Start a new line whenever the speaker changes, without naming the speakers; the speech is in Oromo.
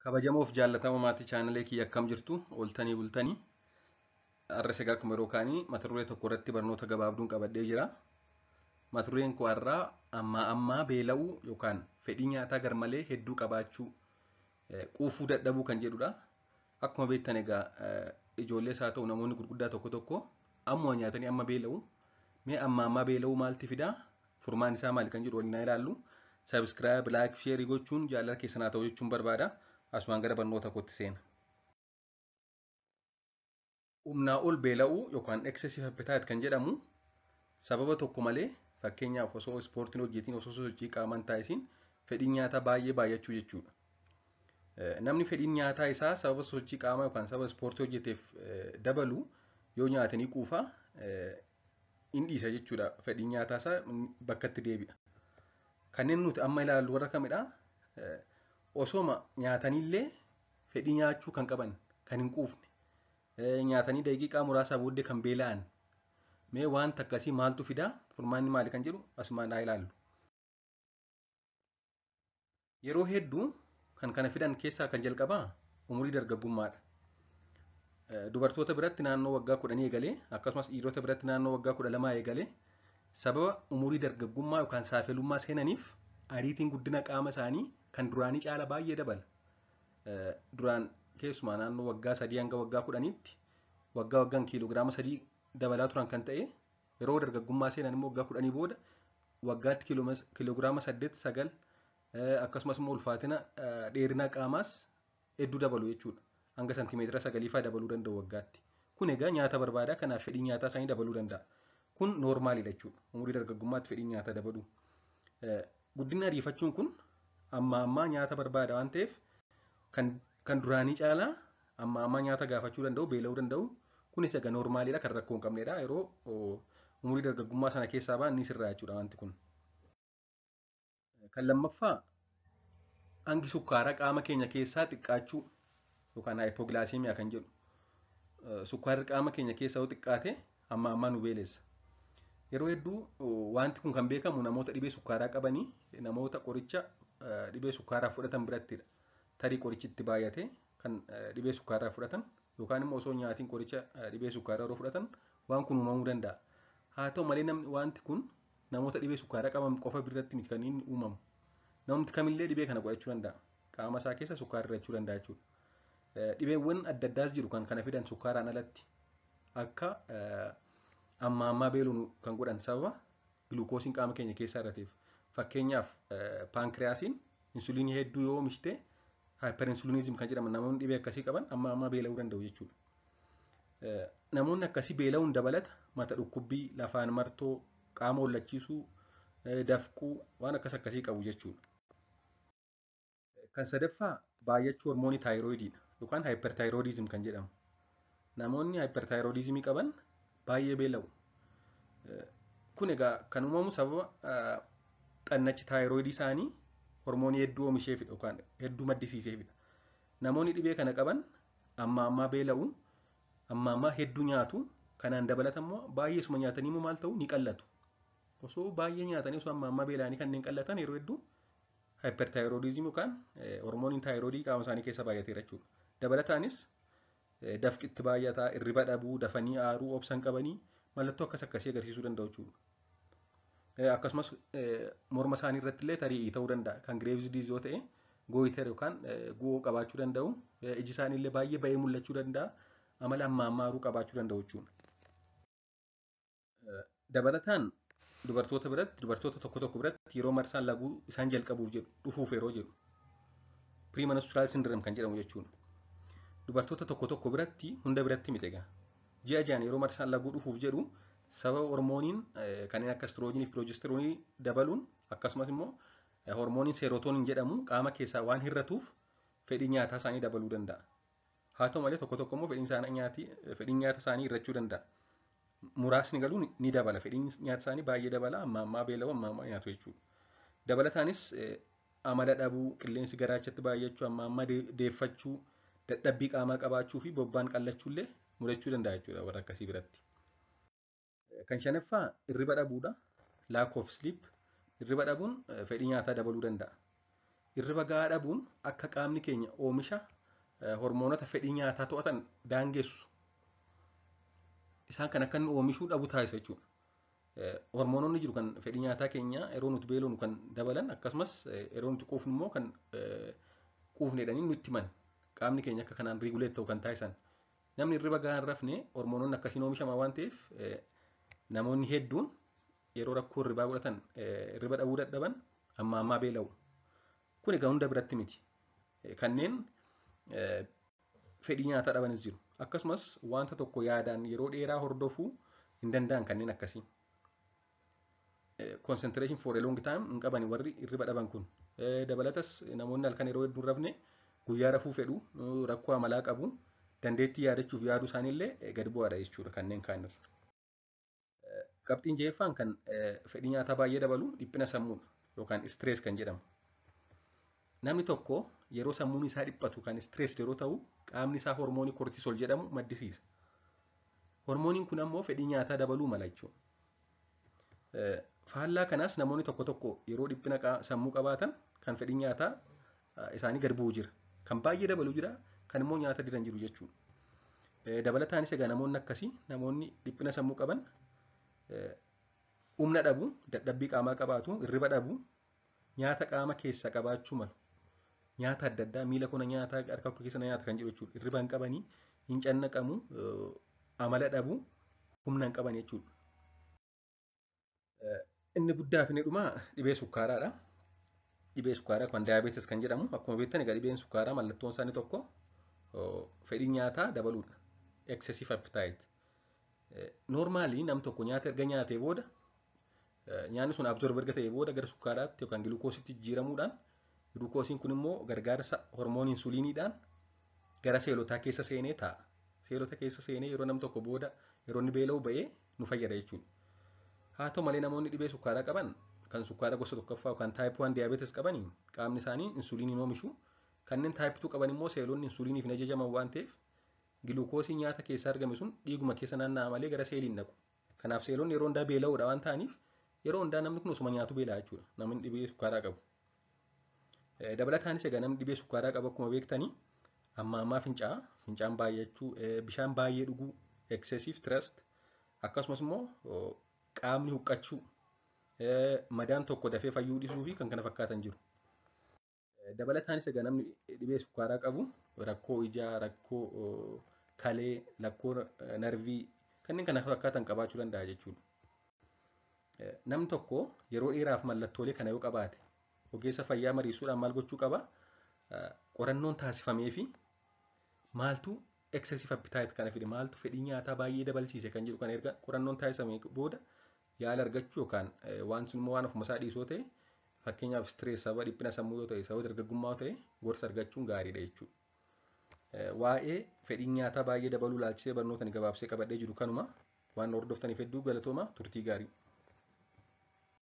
Kabajamoof jaallatama maatii chaanalee kiyya akkam jirtu ooltanii bultanii har'a sagaa akkuma yeroo kaanii mata duree tokko irratti barnoota gabaabduun qabadhee jira. Mata dureen koo har'aa ammaa beela'uu yookaan fedhii nyaataa garmalee hedduu qabaachuu quufuu dadhabuu kan jedhudha. Akkuma beektan egaa ijoollees haa ta'u namoonni gurguddaa tokko tokko ammoo nyaatanii amma beela'u. Mee ammaa beela'uu maalti fidaa? Furmaan isaa maali kan jedhu waliin haa ilaallu. Subscribe, like, share gochuun jaalala keessan haa ta'u jechuun barbaada. Asumaan gara barnoota kootti seena. Humnaa ol beela'uu yookaan excessive appetite kan jedhamu sababa tokko malee fakkeenyaaf osoo ispoortiin hojjetiin osoo sochii qaamaan taasisin fedhiin nyaataa baay'ee baay'achuu jechuudha. Namni fedhiin nyaataa isaa sababa sochii qaamaa yookaan sababa ispoortii hojjeteef dabalu yoo nyaatanii quufaa in dhiisa jechuudha. Fedhiin nyaataa isaa bakkatti deebi'a. Kanneen nuti amma ilaallu warra kamidhaa? Osooma nyaatanillee fedhii nyaachuu kan qaban kan hin quufne nyaatanii daqiiqaa muraasaa booddee kan beela'an mee wanta akkasii maaltu fidaa? Furmaanni maali kan jedhu asumaan haa ilaallu. Yeroo hedduu kan kana fidan keessaa kan jalqabaa umurii dargaggummaadha. Dubartoota biratti naannoo waggaa 10 eegalee akkasumas dhiirota biratti naannoo waggaa 12 eegalee sababa umurii dargaggummaa yookaan saafelummaa seenaniif ariitiin guddina qaama isaanii kan duraanii caala baay'ee dabala. Duraan keessumaa naannoo waggaa 3 hanga waggaa 10tti waggaan kiiloogiraama 3 dabalaa turan kan ta'e yeroo dargaggummaa seenan immoo waggaa 10 booda waggaatti kiiloogiraama 8-9 akkasumas immoo ulfaatina dheerina qaamaas hedduu dabalu jechuudha. Hanga santimeetira 9 fa'aa dabaluu danda'u waggaatti. Kun egaa nyaata barbaadaa kanaaf fedhii nyaataa isaanii dabaluu danda'a. Kun noormaalidha jechuudha. Umurii dargaggummaatti fedhii nyaataa dabaluu. Guddina ariifachuun kun amma nyaata barbaada waan ta'eef kan duraanii caalaa amma nyaata gaafachuu danda'u beela'uu danda'u kunis egaa noormaalidha kan rakkoo hin qabnedha yeroo umurii dargaggummaa sana keessaa ba'an ni sirraa jechuudha wanti kun. Kan lammaffaa hangi sukkaaraa qaama keenya keessaa xiqqaachuu yookaan haayipoglaasemiyaa kan jedhu sukkaarri qaama keenya keessaa yoo xiqqaate amma nu beelessa. Yeroo hedduu wanti kun kan beekamu namoota dhibee sukkaaraa qabanii namoota qoricha dhibee sukkaaraa fudhatan birattidha. Tarii qorichitti baay'ate kan dhibee sukkaaraa fudhatan yookaan immoo osoo nyaatiin qoricha dhibee sukkaaraa yeroo fudhatan waan kun uumamuu danda'a. Haa ta'u malee wanti kun namoota dhibee sukkaaraa qaban qofa biratti kan inni uumamu. Namni kamillee dhibee kana godhachuu danda'a. Qaama isaa keessa sukkaara irrachuu danda'a jechuudha. Dhibeewwan adda addaas jiru kan kana fidan sukkaaraan alatti akka ammaa beeluun kan godhan sababa giluukoosiin qaama keenya keessaa irra ta'eef. Fakkeenyaaf paankiriyaasiin insuliinii hedduu yoo oomishte haayiperinsuliinizim kan jedhaman namoonni dhibee akkasii qaban amma beela'uu danda'u jechuudha. Namoonni akkasii beela'uun dabalata mata dhukkubbii, lafaan martoo, qaama hollachiisuu, dafquu waan akkasii qabu jechuudha. Kan sadaffaa baay'achuu hormoonii taayiroidiidha yookaan haayippertaayiroodizim kan jedhamu. Namoonni haayippertaayiroodizimii qaban baay'ee beela'u. Kun egaa kan uumamu sababa xannachi taayiroidii isaanii hormoonii hedduu oomisheefidha yookaan hedduu maddisiiseefidha. Namoonni dhibee kana qaban amma beela'u, amma hedduu nyaatu. Kanaan dabalata immoo baay'eesuma nyaatanii immoo maal ta'u ni qallatu. Osoo baay'ee nyaatanii osoo amma beela'anii kanneen qallatan yeroo hedduu haayippertaayiroodizim yookaan hormooniin taayiroidii qaama isaanii keessa baay'ateera jechuudha. Dabalataanis dafqitti baay'ataa, hirriba dhabuu, dafanii aaruu, obsan qabanii mallattoo akkasii agarsiisuu danda'u jechuudha. Akkasumas morma isaanii irratti illee tarii ta'uu danda'a. Kan Graves' disease yoo ta'e gooyiter yookaan gu'oo qabaachuu danda'u. Iji isaanii illee baay'ee ba'ee mul'achuu danda'a. Amala amma aaruu qabaachuu danda'u jechuudha. Dabalataan dubartoota tokko biratti yeroo marsaan laguu isaan jalqabuuf jedhu dhufuuf yeroo jedhu premenstrual syndrome kan jedhamu jechuudha. Dubartoota tokko biratti hunda biratti miti egaa. Ji'a ji'aan yeroo marsaan laguu dhufuuf jedhu sababa hormooniin kanneen akka estroojinii fi piroojisteroonii dabaluun akkasumas immoo hormooniin seerotooniin jedhamu qaama keessaa waan hir'atuuf fedhii nyaataa isaanii dabaluu danda'a. Haa ta'u malee tokko immoo fedhiin nyaata isaanii hir'achuu danda'a. Muraasni galuu ni dabala. Fedhiin nyaata isaanii baay'ee dabala. Amma beela'u amma nyaatu jechuudha. Dabalataanis amala dhabuu, qilleensi garaachatti baay'achuu, amma deeffachuu, dadhabbii qaamaa qabaachuu fi bobbaan qallachuu illee mudachuu danda'a jechuudha warra akkasii biratti. Kan shanaffaa hirriba dhabuudha. Lack of sleep. Hirriba dhabuun fedhii nyaataa dabaluu danda'a. Hirriba gahaa dhabuun akka qaamni keenya oomisha hormoonota fedhii nyaataa to'atan daangessu. Isaan kan akka inni oomishuu dhabu taasisa jechuudha. Hormoononni jiru kan fedhii nyaataa keenya yeroo nuti beelofnu kan dabalan akkasumas yeroo nuti quufnu immoo kan quufne jedhanii nutti himan qaamni keenya akka kanaan riiguleet ta'u kan taasisan. Namni hirriba gahaa hin rafne hormoononni akkasiin oomishama waan ta'eef namoonni hedduun yeroo rakkoo hirribaa godhatan hirriba dhabuu dadhaban ammaa beela'u. Kun egaa hunda biratti miti. Kanneen fedhii nyaataa dhabanis jiru. Akkasumas wanta tokko yaadaan yeroo dheeraa hordofuu hin danda'an kanneen akkasii. Concentration for a long time hin qaban warri hirriba dhaban kun. Dabalatas namoonni halkan yeroo hedduu hin rafne guyyaa rafuu fedhu, rakkoo amalaa qabu, dandeettii yaadachuuf yaaduu isaaniillee gadi bu'aadha jechuudha kanneen kaanirra. Qabxiin ja'affaan kan fedhii nyaataa baay'ee dabalu dhiphina sammuudha yookaan stress kan jedhamu. Namni tokko yeroo sammuun isaa dhiphatu kan stress yeroo ta'u qaamni isaa hormoonii kortisool jedhamu maddisiisa. Hormooniin kun ammoo fedhii nyaataa dabaluu mala jechuudha. Faallaa kanaas namoonni tokko yeroo dhiphina sammuu qabaatan kan fedhii nyaataa isaanii gad bu'u jira. Kan baay'ee dabalu jira, kan immoo nyaata didan jiru jechuudha. Dabalataanis egaa namoonni akkasii namoonni dhiphina sammuu qaban humna dhabu, dadhabbii qaamaa qabaatu, hirriba dhabu, nyaata qaama keessa qabaachuu malu. Nyaata adda addaa miila kana nyaata harka keessa nyaata kan jedhu jechuudha. Hirriba hin qabanii, hin cannaqamu, amala dhabu, humna hin qaban jechuudha. Inni guddaa fi inni dhumaa dhibee sukkaaraadha. Dhibee sukkaaraa kan diyaabeetis kan jedhamu akkuma beektan egaa dhibeen sukkaaraa mallattoon isaanii tokko fedhii nyaataa dabaluudha. Excessive appetite. Normaalii nam tokko nyaata erga nyaatee booda nyaanni sun absorb erga ta'ee booda gara sukkaaraatti yookaan gilukoositti jijjiiramuudhaan gilukoosiin kun immoo gargaarsa hormoonii insuliiniidhaan gara seelotaa keessa seenee taa'a. Seelota keessa seenee yeroo nam tokko booda yeroo inni beela'u ba'ee nu fayyada jechuudha. Haa ta'u malee namoonni dhibee sukkaaraa qaban kan sukkaara gosa tokkoffaa yookaan taayip 1 diyaabeetis qabanii qaamni isaanii insuliinii oomishu. Kanneen taayip 2 qaban immoo seelonni insuliiniif hin ajajaman waan ta'eef gilukoosii nyaata keessaa argame sun dhiiguma keessa naanna'a malee gara seeliin dhaqu. Kanaaf seelonni yeroo hundaa beela'uudha waan ta'aniif yeroo hundaa namni kun osuma nyaatu beela'a jechuudha. Namni dhibee sukkaaraa qabu. Dabalataanis egaa namni dhibee sukkaaraa qabu akkuma beektanii ammaa fincaan baay'achuu, bishaan baay'ee dhuguu, excessive thirst akkasumas immoo qaamni huqqachuu, madaan tokko dafee fayyuu dhisuu fi kan kana fakkaatan jiru. Dabalataanis egaa namni dhibee sukkaaraa qabu rakkoo ijaa, rakkoo kalee, rakkoo narvii kanneen kana fakkaatan qabaachuu danda'a jechuudha. Namni tokko yeroo dheeraaf mallattoolee kana yoo qabaate ogeessa fayyaa mariisuudhaan maal gochuu qaba? Qorannoon taasifamee fi maaltu excessive appetite kana fide, maaltu fedhii nyaataa baay'ee dabalchiise kan jedhu kan erga qorannoon taasifamee booda yaala argachuu yookaan waan sun immoo waan ofuma isaa dhiisoo ta'e fakkeenyaaf stress sababa dhiphina sammuu yoo ta'e sababa dargaggummaa yoo ta'e gorsa argachuun gaariidha jechuudha. Waa'ee fedhii nyaataa baay'ee dabaluu ilaalchisee barnoota gabaabsee qabadhee jiru kanuma waan hordoftaniif hedduu galatooma turtii gaarii.